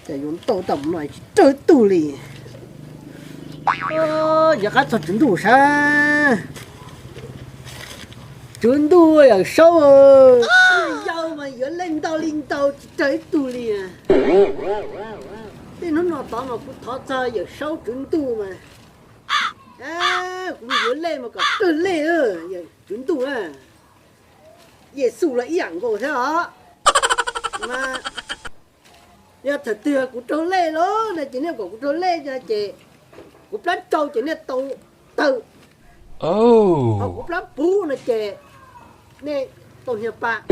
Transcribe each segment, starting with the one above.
để dùng tàu tầm này chơi tù lì giờ cá thật chuẩn đủ sao chuẩn đủ ở sâu dâu mà giờ lên tàu chơi tù lì à thế nó tao mà cũng thoát ra giờ sâu chuẩn đủ mà cũng giờ lên mà cả chơi lên giờ chuẩn đủ à giờ sủ lại养cổ thế hả mà giờ thật tuyệt cũng trốn lên đó này chỉ nên cũng trốn lên cho chị cũng lắm trâu chỉ nên tàu tự cũng lắm phú này chị nè tàu hiệp bạc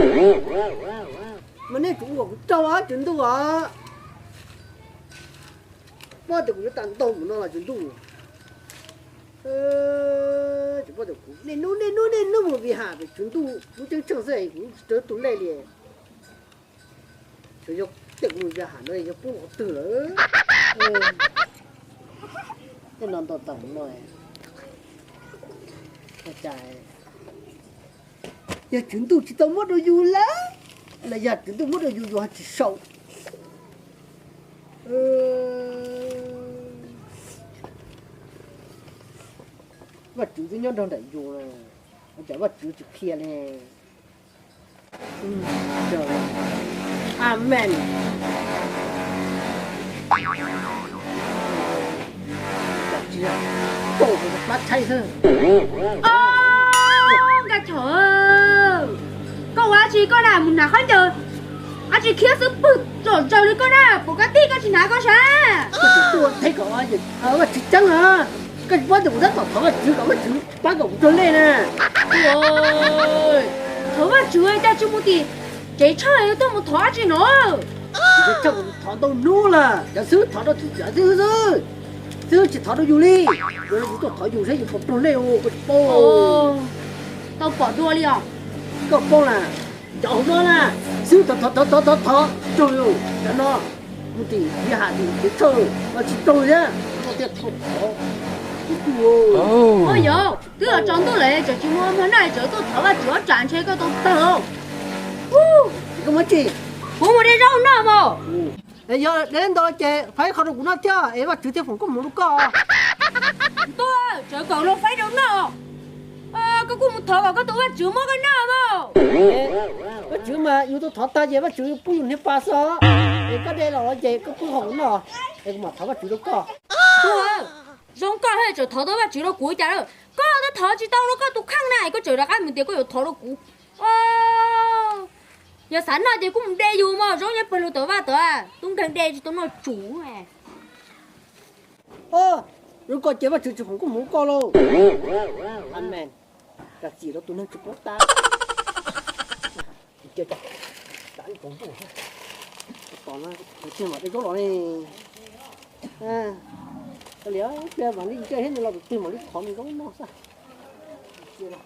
mà nè cũng có trâu á chuyện tu á bao giờ cũng tàn tông của nó là chuyện tu chỉ bao giờ cũng nên nó một vì hạ về chuyện tu nó chân chân dậy cũng trở tụ lên liền cho dục tự người ra hà nội cho phụ tử nữa cái non to tầm rồi chạy giờ chúng tôi chỉ tao mất đồ dù lá là giờ chúng tôi mất đồ dù chỉ sầu vật chủ tôi nhớ đâu để dù này chả vật chủ chụp kia này trời amen cổ của bác thay thôi cái trời cậu á chị con nào muốn nào khăn chờ á chị kia sức bự rồi đi con nào của cái tí con chị nói con sao tôi thấy cậu á gì mà chị trắng hả cái bác được rất tốt là chứ cậu chứ bác cậu trốn lên nè ôi thấu mà chú ơi ta chú một tí cái chơi tôi một thoát chị nó cái chồng thoát đâu nô là giả sử thoát đâu giả sử chứ chỉ thoát đâu dù đi rồi chúng tôi thoát dù sẽ dùng trốn lên ô cái bô tao bỏ đua đi à cái bô là chậu nó là chứ thoát trời ơi cho nó một tí đi hạ thì cái chơi mà chỉ tôi nhá nó tiệt thục ôi dồi tức là trong tôi lấy cho chú mua món này cho tôi thở và chữa tràn chơi cái tôi tờ cái mấy chị bố một đi rau nào mà bây giờ đến đó chị phải không được cũng nó chứ em mà chủ tiếp phòng có muốn có tôi trời còn nó phải đâu nào cái cô một thở vào cái tôi bắt chữa mất cái nào mà bắt chữa mà yêu tôi thoát ta vậy bắt chữa bùi hết pa sao cái đây là chị có cũng không nào em mà thoát bắt chữa đâu có tôi giống con hay trời thở tôi bắt chữa đâu cuối chả đâu có nó thở chỉ tao nó có tôi khăn này có trời là cái mình tiền có nhiều thở đâu cũ giờ sẵn rồi thì cũng đe dù mà giống như bây giờ tớ vào tớ tung thằng đe thì tớ nói chủ này rồi coi chế bắt chữa không có muốn co đâu anh men các gì đó tôi nói chụp lót ta chưa chắc đánh cũng không còn nó chưa mà cái chỗ đó này cái liễu bây giờ đi chơi hết rồi là tìm một cái khó mình cũng nó sao chưa đâu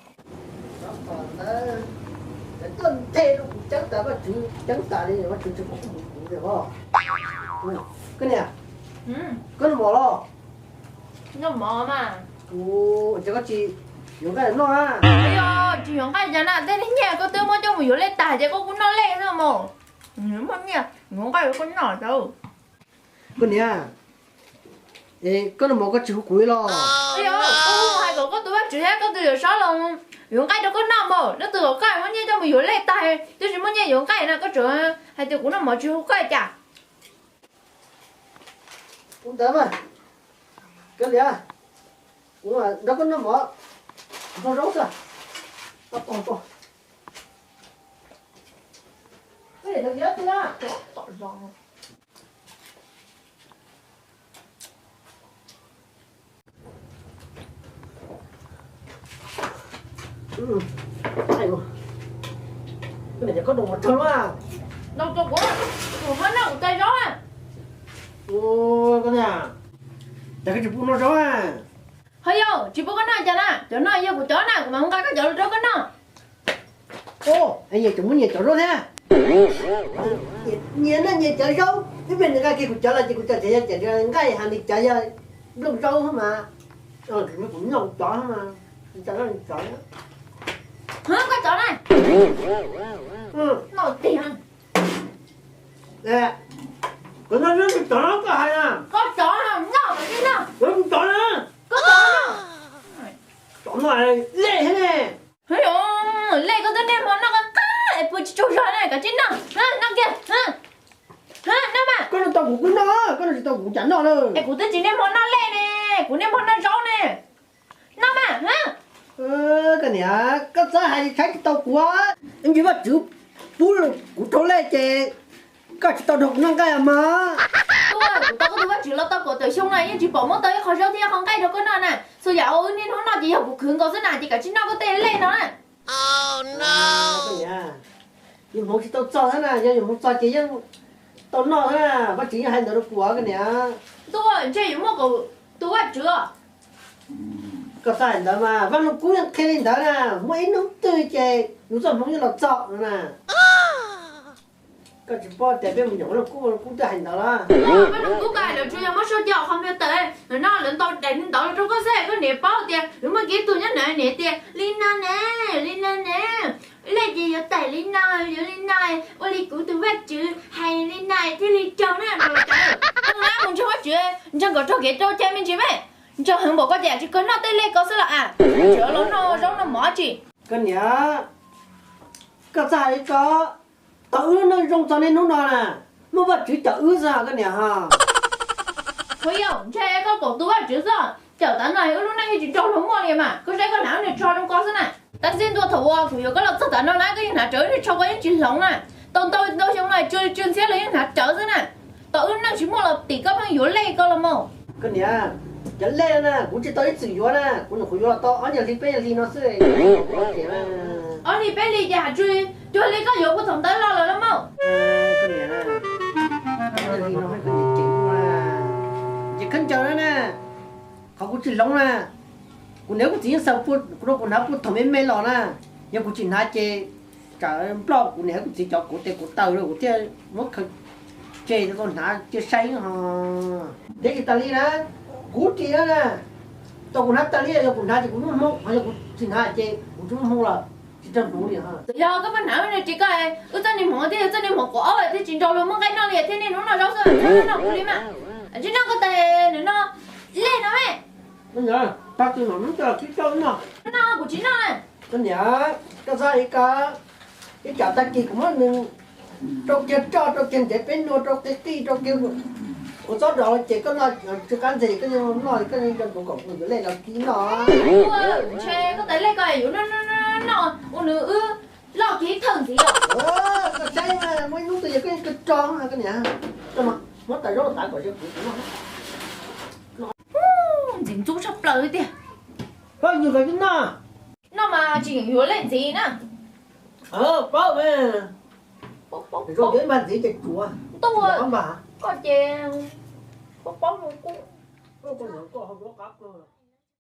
tân thế nó cũng chẳng ta bắt chữ chẳng ta đi bắt chữ cũng được không cái này cái nó bỏ lo nó mò mà chắc có chị dùng cái nó à ây yo chị dùng cái gì nè thế nhà có tiêu mua cho mình dùng lên tải chứ có cũng nó lên nữa mà mà nhỉ dùng cái con nhỏ đâu cái này à cái nó một cái chữ cuối lo ây yo hai cậu có tôi bắt chữ hết có từ sáu lần dùng cái đâu có nào mà nó từ cái mà nhỉ cho mình dùng lên tải chứ chỉ mà nhỉ dùng cái này có chữ hai từ cũng nó mở chữ cái chả cũng thế mà cái này à cũng là nó có nó mở nó rốt à nó còn cái này nó ghét thế đó tỏ rõ 아이고 근데 이제 그것도 못 참아 đâu cho của nó đâu tay gió à 오 그냥 내가 좀 부러져 hay yo chỉ có cái này chả nè chỗ này yêu của chó này mà không có cái chỗ đó cái nào ô anh 얘 좀 뭐냐 저러 thế 얘는 얘 저러 cái bên người kia của chó là chỉ của chó chạy cái hàng đi chạy ra lông trâu hả mà thì nó cũng lông chó hả mà chó nó chó hả cái chỗ này nổi tiền nè Còn nó rất chọn nó có hay à. Có chó nào nhỏ mà chứ nào. Nó cũng chọn á. Có chó nào. Chọn này lệ thế này. Ôi dồi, lê có tên em mà nó có cá. Bữa chú rồi này cả chín nào. Nó kìa. Hả, nó mà. Con nó tao cũng nó, con nó tao cũng chẳng nó đâu. Ê, của tên chín em mà nó lê nè. Của em mà nó rau nè. Nó mà, hả? Cái này có giá hay khách tao quá. Em chỉ bắt chữ bút của trâu lệ chè. Các tao đọc năng cái mà. Đúng rồi, của tao có tôi bắt chữ là tao có tới xong này nhưng chỉ bỏ mất tới khỏi rau thì không cay được con nào nè. Rồi dạo nên nó chỉ học của khướng có thế nào thì cả chín nó có tên lên nó nè. Oh no. Cái này nhưng không chỉ tao cho thế nào, nhưng không cho chỉ nhưng tao nói thế nào, bắt chữ hay được của cái này. Đúng rồi, chơi những một tôi bắt chữ. Có phải đó mà, văn nó cũng khen lên đó nè, mấy nó tươi chè, nó rồi không như là chọn nữa nè. Có chỉ bỏ để bên mình nhỏ nó cũng tự hành đó đó. Ôi, mấy đứa cài là chưa mất số giờ không biết tới. Nó lên tao đánh tao trong có xe có nẹp bao tiền, đúng mà kia tôi nhớ nè nẹp tiền. Lina nè. Lấy gì ở tại Lina, ôi đi của tôi bắt chữ hay Lina thì đi chồng nè mà trời. Không lẽ mình chưa bắt chữ, chẳng có cho cái cho cha mình chứ vậy. Cho hàng bộ có trẻ chứ có nó tên lên có sao là à? Chữa nó giống nó mỏ chị. Cái này có phải có tự nó rong cho nên nó nè, nó bắt chữ tự ra cái này ha. Thôi không, cha có cổ tôi bắt chữ sao? Chở tán này lúc này chỉ cho nó mua liền mà, có cái nào để cho trong con thế này. Ta xin tôi thầu chủ yếu cái là tất cả nó nói cái nhà trời thì cho cái chuyện sống này. Tôi trong này chơi chuyên xét lấy nhà trời thế này. Tôi nó chỉ mua là tỷ cấp hay yếu lệ cơ là mồ. Cái này chẳng lẽ nè, cũng chỉ tới chữ yếu nè, cũng không yếu to, ở nhà thì bây giờ nó sẽ ở thì bé đi nhà chơi lấy có yếu của thằng tới lo rồi lắm mồ. Cái này nè, cái gì nó phải có gì chỉnh mà, chỉ khăn chờ đó nè,เขาcũng chỉ lông nè, cũng nếu cũng chỉ sao phút, cũng cũng nào phút thằng em mê lò nè, nhưng cũng chỉ nói chơi, cả blog cũng nếu cũng chỉ cho cũng tàu rồi cũng chơi mất khơi, chơi nó còn nói chơi say hả, để cái tali nè, cũng chỉ đó nè, tôi cũng nói tali rồi cũng nói chỉ cũng không, hay là cũng chỉ nói chơi cũng không là chỉ trong đủ liền ha. Giờ các bạn nói này chỉ cái, chân này mỏ thì chân này mỏ cỏ vậy thì chỉ cho luôn mất cái nó liền thế nên nó rau sơ, nó cũng đi mà, chứ nó có tè nó lên nó mẹ. Bây giờ bác tôi nói cho cái câu nó Của chính nó này. cái nhà cái gì cả cái chả ta kỳ cũng mình trong kia cho trong kia để bên nó trong cái tí trong kia của cho đó chỉ có nói cái gì cái nói cái gì cũng có người lấy là kỹ nó Che có tới lấy cái nó nữ lo kỹ thần gì à? cái sai mà mấy lúc thì cái tròn cái nhà cái mà mất tại đó tại của cái nó dính chú sắp lời tiền. có nhiều cái Nó mà chỉ hiểu lên gì nữa. có về Bốc rồi đến bàn gì chạy chùa tôi bà có chè bốc luôn cũng có con nhỏ có không có cắp